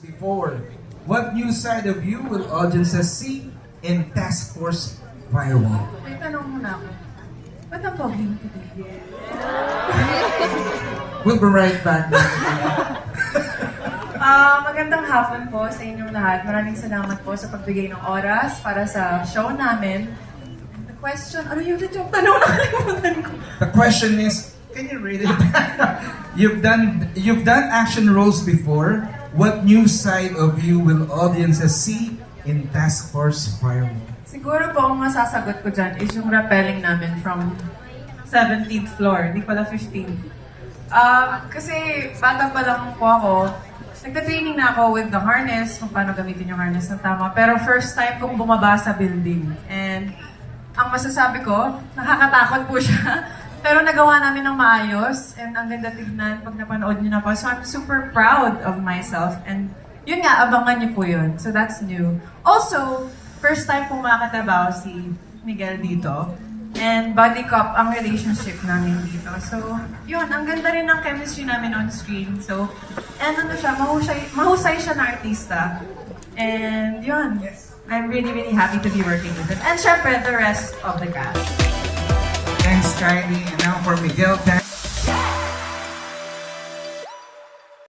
before. What new side of you will audiences see in Task Force Firewall? May tanong muna ako. Ba't ang pogi mo today? We'll be right back. Magandang hapon po sa inyong lahat. Maraming salamat po sa pagbigay ng oras para sa show namin. And the question, ano yung tanong na kalimutan ko? The question is, can you read it? You've done action roles before. What new side of you will audiences see in Task Force Firewall? Siguro po ang masasagot ko dyan is yung rappelling namin from 17th floor, hindi pala 15th. Kasi bata pa lang po ako, nagka-training na ako with the harness, kung paano gamitin yung harness na tama. Pero first time kong bumaba sa building. And ang masasabi ko, nakakatakot po siya. Pero nagawa namin ng maayos. And ang ganda tignan pag napanood niyo na po. So I'm super proud of myself. And yun nga, abangan niyo po yun. So that's new. Also, first time pong makakatabaw si Miguel dito. And body cop ang relationship namin dito. So, yun, ang ganda rin ng chemistry namin on screen. So, and ano siya, mahusay siya na artista. And yun, I'm really, really happy to be working with him. And syempre, the rest of the cast. Thanks, Kylie. And now for Miguel.